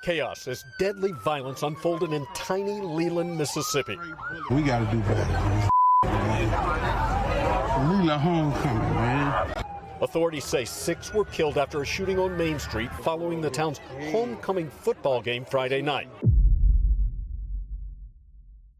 Chaos as deadly violence unfolded in tiny Leland, Mississippi. We gotta do better. Leland homecoming, man. Authorities say 6 were killed after a shooting on Main Street following the town's homecoming football game Friday night.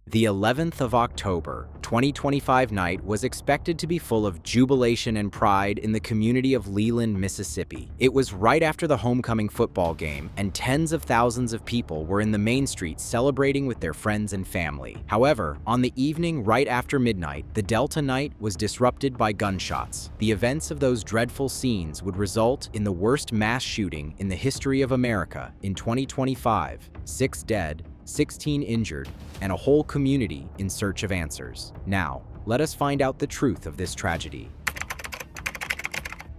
The 11th of October, 2025 night was expected to be full of jubilation and pride in the community of Leland, Mississippi. It was right after the homecoming football game, and tens of thousands of people were in the main street celebrating with their friends and family. However, on the evening right after midnight, the Delta night was disrupted by gunshots. The events of those dreadful scenes would result in the worst mass shooting in the history of America in 2025, 6 dead, 16 injured, and a whole community in search of answers. Now, let us find out the truth of this tragedy.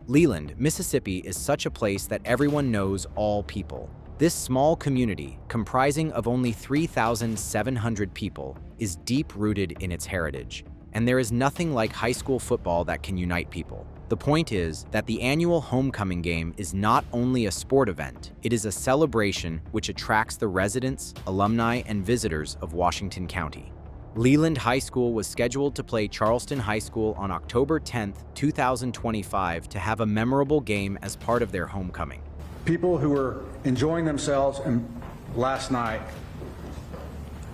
Leland, Mississippi is such a place that everyone knows all people. This small community, comprising of only 3,700 people, is deep-rooted in its heritage, and there is nothing like high school football that can unite people. The point is that the annual homecoming game is not only a sport event, it is a celebration which attracts the residents, alumni, and visitors of Washington County. Leland High School was scheduled to play Charleston High School on October 10, 2025 to have a memorable game as part of their homecoming. People who were enjoying themselves last night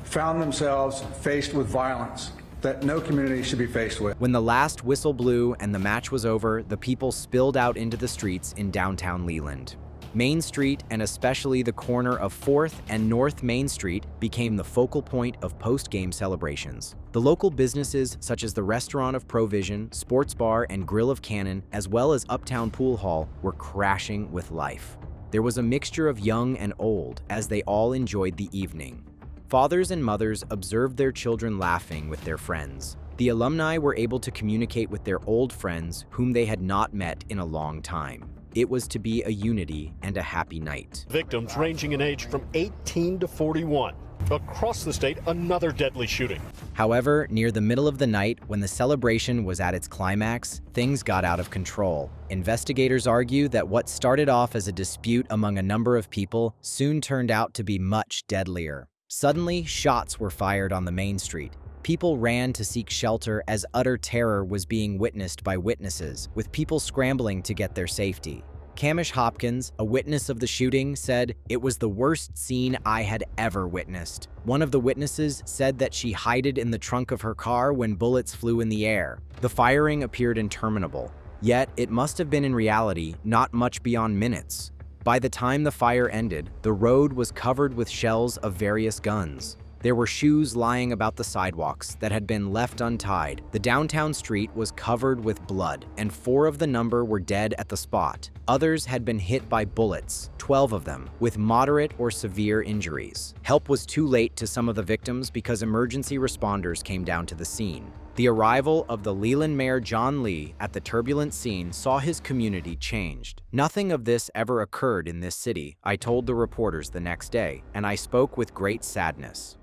found themselves faced with violence that no community should be faced with. When the last whistle blew and the match was over, the people spilled out into the streets in downtown Leland. Main Street, and especially the corner of 4th and North Main Street, became the focal point of post-game celebrations. The local businesses such as the Restaurant of Provision, Sports Bar, and Grill of Cannon, as well as Uptown Pool Hall, were crashing with life. There was a mixture of young and old as they all enjoyed the evening. Fathers and mothers observed their children laughing with their friends. The alumni were able to communicate with their old friends whom they had not met in a long time. It was to be a unity and a happy night. Victims ranging in age from 18 to 41. Across the state, another deadly shooting. However, near the middle of the night, when the celebration was at its climax, things got out of control. Investigators argue that what started off as a dispute among a number of people soon turned out to be much deadlier. Suddenly, shots were fired on the main street. People ran to seek shelter as utter terror was being witnessed by witnesses, with people scrambling to get their safety. Camish Hopkins, a witness of the shooting, said, "It was the worst scene I had ever witnessed." One of the witnesses said that she hid in the trunk of her car when bullets flew in the air. The firing appeared interminable, yet it must have been in reality not much beyond minutes. By the time the fire ended, the road was covered with shells of various guns. There were shoes lying about the sidewalks that had been left untied. The downtown street was covered with blood, and 4 of the number were dead at the spot. Others had been hit by bullets, 12 of them, with moderate or severe injuries. Help was too late to some of the victims because emergency responders came down to the scene. The arrival of the Leland Mayor John Lee at the turbulent scene saw his community changed. "Nothing of this ever occurred in this city," I told the reporters the next day, and I spoke with great sadness.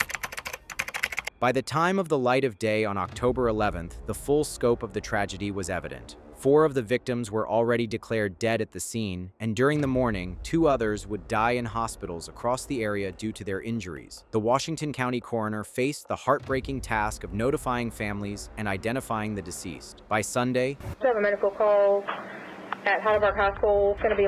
By the time of the light of day on October 11th, the full scope of the tragedy was evident. 4 of the victims were already declared dead at the scene, and during the morning, 2 others would die in hospitals across the area due to their injuries. The Washington County coroner faced the heartbreaking task of notifying families and identifying the deceased. By Sunday, We have a medical call at Heidelberg High School. It's going to be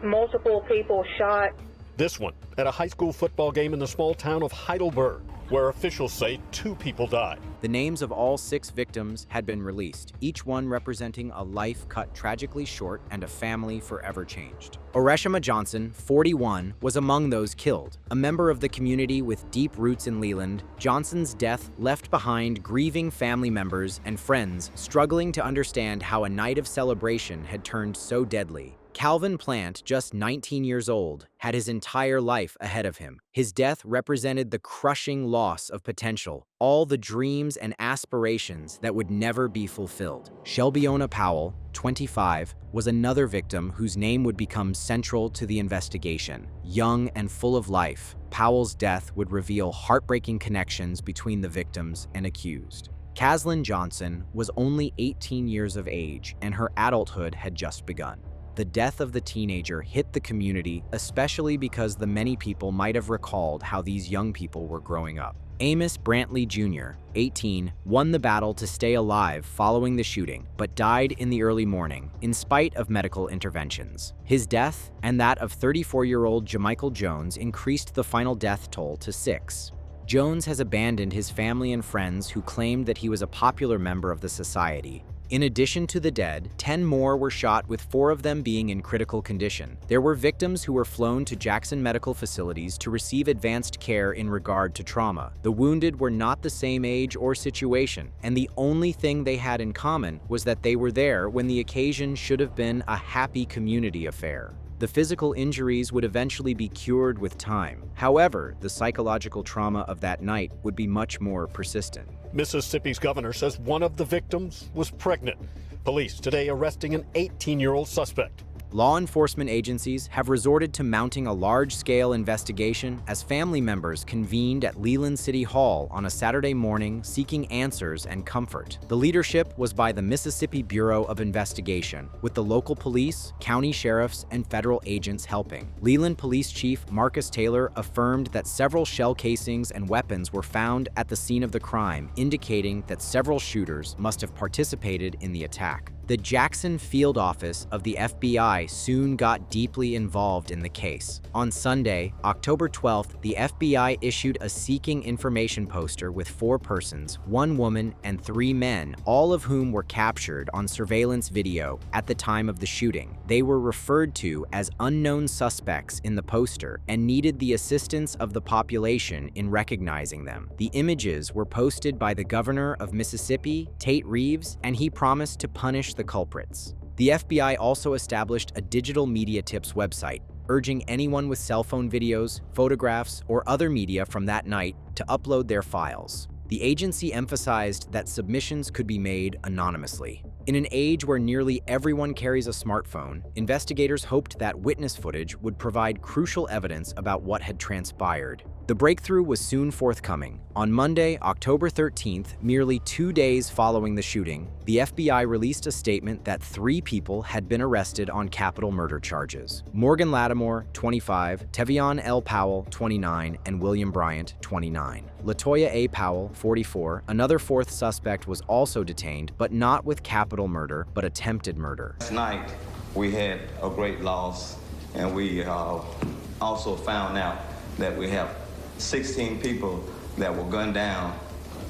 multiple people shot. This one at a high school football game in the small town of Heidelberg, where officials say 2 people died. the names of all 6 victims had been released, each one representing a life cut tragically short and a family forever changed. Oreshima Johnson, 41, was among those killed. A member of the community with deep roots in Leland, Johnson's death left behind grieving family members and friends struggling to understand how a night of celebration had turned so deadly. Calvin Plant, just 19 years old, had his entire life ahead of him. His death represented the crushing loss of potential, all the dreams and aspirations that would never be fulfilled. Shelbyona Powell, 25, was another victim whose name would become central to the investigation. Young and full of life, Powell's death would reveal heartbreaking connections between the victims and accused. Caslin Johnson was only 18 years of age, and her adulthood had just begun. The death of the teenager hit the community, especially because the many people might have recalled how these young people were growing up. Amos Brantley Jr., 18, won the battle to stay alive following the shooting, but died in the early morning, in spite of medical interventions. His death, and that of 34-year-old Jamichael Jones, increased the final death toll to 6. Jones has abandoned his family and friends who claimed that he was a popular member of the society. In addition to the dead, 10 more were shot, with 4 of them being in critical condition. There were victims who were flown to Jackson medical facilities to receive advanced care in regard to trauma. The wounded were not the same age or situation, and the only thing they had in common was that they were there when the occasion should have been a happy community affair. The physical injuries would eventually be cured with time. However, the psychological trauma of that night would be much more persistent. Mississippi's governor says one of the victims was pregnant. Police today arresting an 18-year-old suspect. Law enforcement agencies have resorted to mounting a large-scale investigation as family members convened at Leland City Hall on a Saturday morning seeking answers and comfort. The leadership was by the Mississippi Bureau of Investigation, with the local police, county sheriffs, and federal agents helping. Leland Police Chief Marcus Taylor affirmed that several shell casings and weapons were found at the scene of the crime, indicating that several shooters must have participated in the attack. The Jackson field office of the FBI soon got deeply involved in the case. On Sunday, October 12th, the FBI issued a seeking information poster with 4 persons, 1 woman, and 3 men, all of whom were captured on surveillance video at the time of the shooting. They were referred to as unknown suspects in the poster and needed the assistance of the population in recognizing them. The images were posted by the governor of Mississippi, Tate Reeves, and he promised to punish the culprits. The FBI also established a digital media tips website, urging anyone with cell phone videos, photographs, or other media from that night to upload their files. The agency emphasized that submissions could be made anonymously. In an age where nearly everyone carries a smartphone, investigators hoped that witness footage would provide crucial evidence about what had transpired. The breakthrough was soon forthcoming. On Monday, October 13th, merely 2 days following the shooting, the FBI released a statement that 3 people had been arrested on capital murder charges. Morgan Lattimore, 25, Tevion L. Powell, 29, and William Bryant, 29. Latoya A. Powell, 44, another 4th suspect, was also detained, but not with capital murder, but attempted murder. Last night, we had a great loss, and we also found out that we have 16 people that were gunned down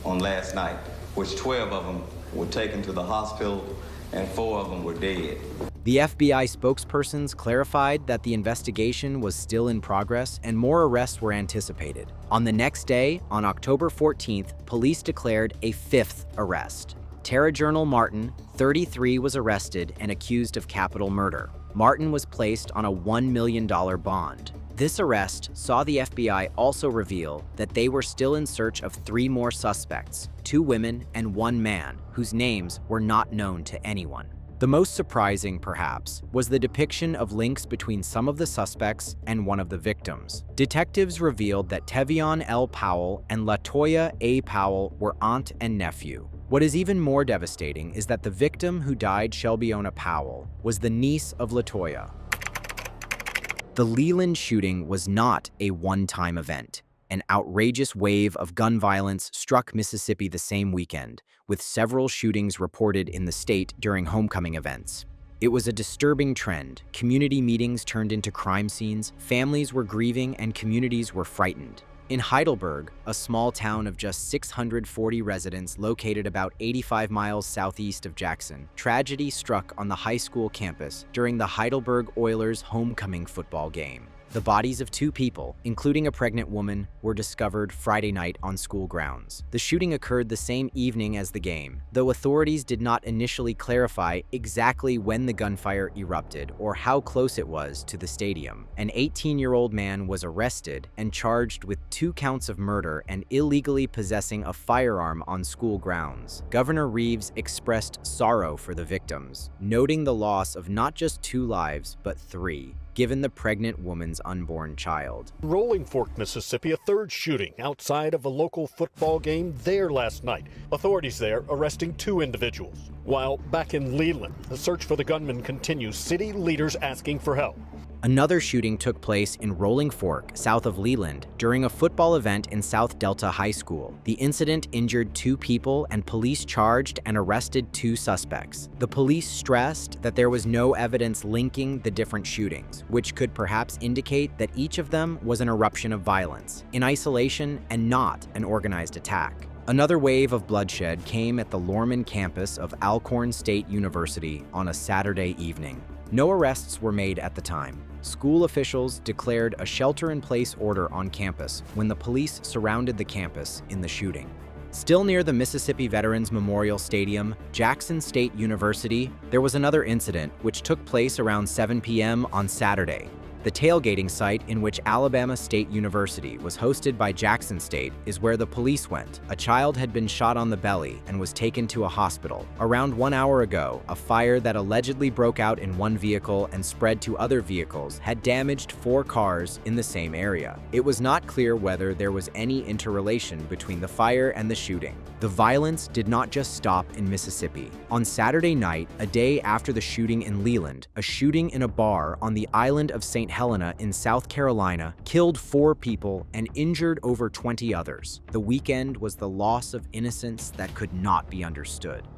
on last night, which 12 of them were taken to the hospital and 4 of them were dead. The FBI spokespersons clarified that the investigation was still in progress and more arrests were anticipated. On the next day, on October 14th, police declared a 5th arrest. Tara Journal Martin, 33, was arrested and accused of capital murder. Martin was placed on a $1 million bond. This arrest saw the FBI also reveal that they were still in search of 3 more suspects, 2 women and 1 man, whose names were not known to anyone. The most surprising, perhaps, was the depiction of links between some of the suspects and one of the victims. Detectives revealed that Tevion L. Powell and Latoya A. Powell were aunt and nephew. What is even more devastating is that the victim who died, Shelbyona Powell, was the niece of Latoya. The Leland shooting was not a one-time event. An outrageous wave of gun violence struck Mississippi the same weekend, with several shootings reported in the state during homecoming events. It was a disturbing trend. Community meetings turned into crime scenes, families were grieving, and communities were frightened. In Heidelberg, a small town of just 640 residents located about 85 miles southeast of Jackson, tragedy struck on the high school campus during the Heidelberg Oilers homecoming football game. The bodies of 2 people, including a pregnant woman, were discovered Friday night on school grounds. The shooting occurred the same evening as the game, though authorities did not initially clarify exactly when the gunfire erupted or how close it was to the stadium. An 18-year-old man was arrested and charged with 2 counts of murder and illegally possessing a firearm on school grounds. Governor Reeves expressed sorrow for the victims, noting the loss of not just 2 lives, but 3. given the pregnant woman's unborn child. Rolling Fork, Mississippi, a third shooting outside of a local football game there last night. Authorities there arresting 2 individuals. While back in Leland, the search for the gunman continues, city leaders asking for help. Another shooting took place in Rolling Fork, south of Leland, during a football event in South Delta High School. The incident injured 2 people, and police charged and arrested 2 suspects. The police stressed that there was no evidence linking the different shootings, which could perhaps indicate that each of them was an eruption of violence, in isolation and not an organized attack. Another wave of bloodshed came at the Lorman campus of Alcorn State University on a Saturday evening. No arrests were made at the time. School officials declared a shelter-in-place order on campus when the police surrounded the campus in the shooting. Still near the Mississippi Veterans Memorial Stadium, Jackson State University, there was another incident which took place around 7 p.m. on Saturday. The tailgating site in which Alabama State University was hosted by Jackson State is where the police went. A child had been shot on the belly and was taken to a hospital. Around 1 hour ago, a fire that allegedly broke out in one vehicle and spread to other vehicles had damaged 4 cars in the same area. It was not clear whether there was any interrelation between the fire and the shooting. The violence did not just stop in Mississippi. On Saturday night, a day after the shooting in Leland, a shooting in a bar on the island of St. Helena in South Carolina killed 4 people and injured over 20 others. The weekend was the loss of innocence that could not be understood.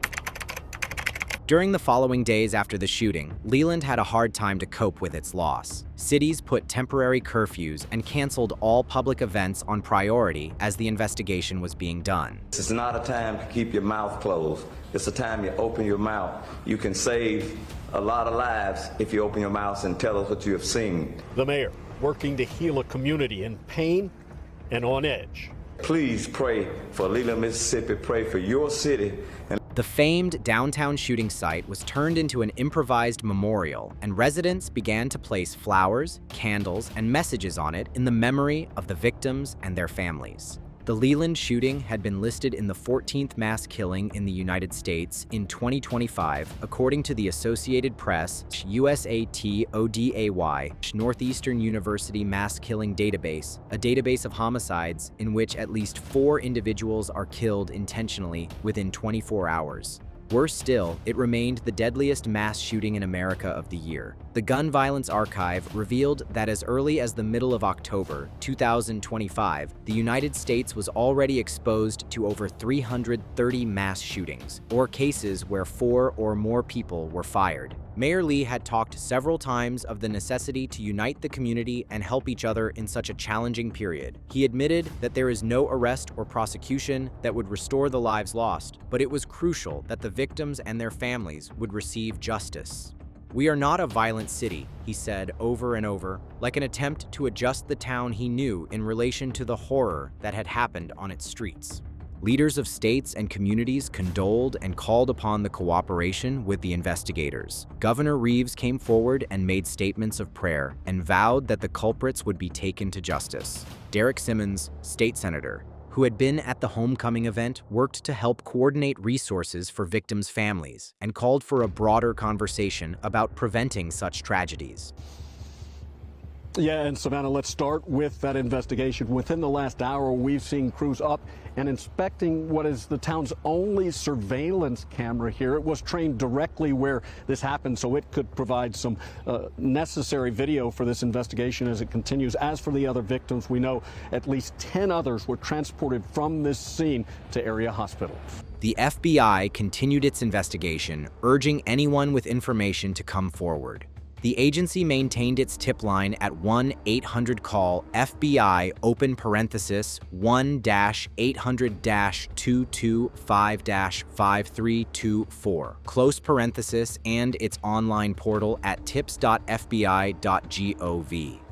During the following days after the shooting, Leland had a hard time to cope with its loss. Cities put temporary curfews and canceled all public events on priority as the investigation was being done. This is not a time to keep your mouth closed. It's a time you open your mouth. You can save a lot of lives if you open your mouth and tell us what you have seen. The mayor working to heal a community in pain and on edge. Please pray for Leland, Mississippi. Pray for your city. The famed downtown shooting site was turned into an improvised memorial, and residents began to place flowers, candles, and messages on it in the memory of the victims and their families. The Leland shooting had been listed in the 14th mass killing in the United States in 2025, according to the Associated Press USATODAY Northeastern University Mass Killing Database, a database of homicides in which at least 4 individuals are killed intentionally within 24 hours. Worse still, it remained the deadliest mass shooting in America of the year. The Gun Violence Archive revealed that as early as the middle of October 2025, the United States was already exposed to over 330 mass shootings, or cases where 4 or more people were fired. Mayor Lee had talked several times of the necessity to unite the community and help each other in such a challenging period. He admitted that there is no arrest or prosecution that would restore the lives lost, but it was crucial that the victims and their families would receive justice. "We are not a violent city," he said over and over, like an attempt to adjust the town he knew in relation to the horror that had happened on its streets. Leaders of states and communities condoled and called upon the cooperation with the investigators. Governor Reeves came forward and made statements of prayer and vowed that the culprits would be taken to justice. Derek Simmons, state senator, who had been at the homecoming event, worked to help coordinate resources for victims' families and called for a broader conversation about preventing such tragedies. Yeah, and Savannah, let's start with that investigation. Within the last hour, we've seen crews up and inspecting what is the town's only surveillance camera here. It was trained directly where this happened, so it could provide some necessary video for this investigation as it continues. As for the other victims, we know at least 10 others were transported from this scene to area hospitals. The FBI continued its investigation, urging anyone with information to come forward. The agency maintained its tip line at 1-800-CALL FBI open parenthesis 1-800-225-5324 close parenthesis and its online portal at tips.fbi.gov.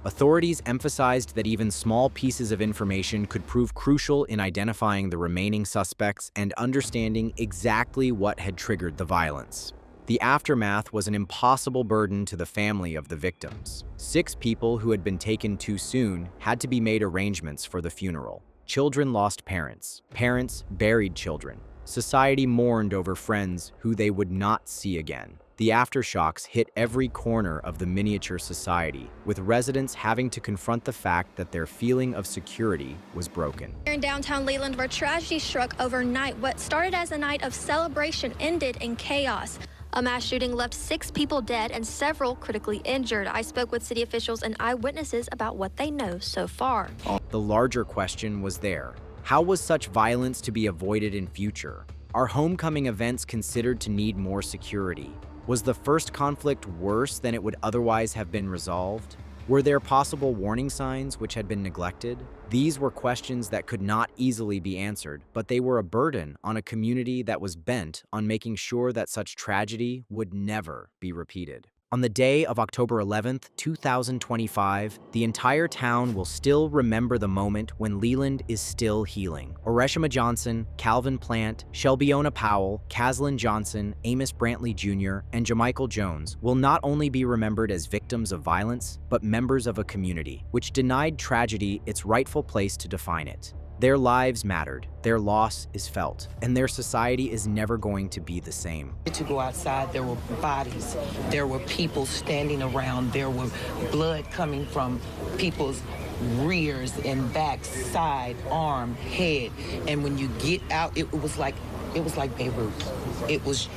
Authorities emphasized that even small pieces of information could prove crucial in identifying the remaining suspects and understanding exactly what had triggered the violence. The aftermath was an impossible burden to the family of the victims. 6 people who had been taken too soon had to be made arrangements for the funeral. Children lost parents. Parents buried children. Society mourned over friends who they would not see again. The aftershocks hit every corner of the miniature society, with residents having to confront the fact that their feeling of security was broken. Here in downtown Leland, where tragedy struck overnight, what started as a night of celebration ended in chaos. A mass shooting left 6 people dead and several critically injured. I spoke with city officials and eyewitnesses about what they know so far. The larger question was there. How was such violence to be avoided in future? Are homecoming events considered to need more security? Was the first conflict worse than it would otherwise have been resolved? Were there possible warning signs which had been neglected? These were questions that could not easily be answered, but they were a burden on a community that was bent on making sure that such tragedy would never be repeated. On the day of October 11th, 2025, the entire town will still remember the moment when Leland is still healing. Oreshima Johnson, Calvin Plant, Shelbyona Powell, Caslin Johnson, Amos Brantley Jr., and Jamichael Jones will not only be remembered as victims of violence, but members of a community which denied tragedy its rightful place to define it. Their lives mattered, their loss is felt, and their society is never going to be the same. To go outside, there were bodies, there were people standing around, there were blood coming from people's rears and backs, side, arm, head, and when you get out, it was like Beirut. It was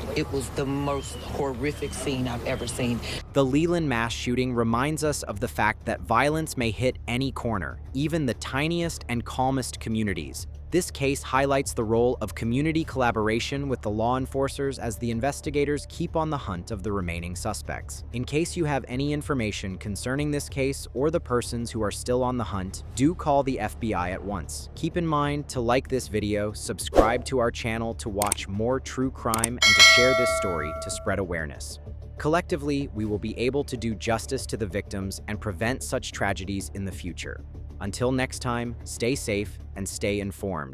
the most horrific scene I've ever seen. The Leland mass shooting reminds us of the fact that violence may hit any corner, even the tiniest and calmest communities. This case highlights the role of community collaboration with the law enforcers as the investigators keep on the hunt of the remaining suspects. In case you have any information concerning this case or the persons who are still on the hunt, do call the FBI at once. Keep in mind to like this video, subscribe to our channel to watch more true crime, and to share this story to spread awareness. Collectively, we will be able to do justice to the victims and prevent such tragedies in the future. Until next time, stay safe and stay informed.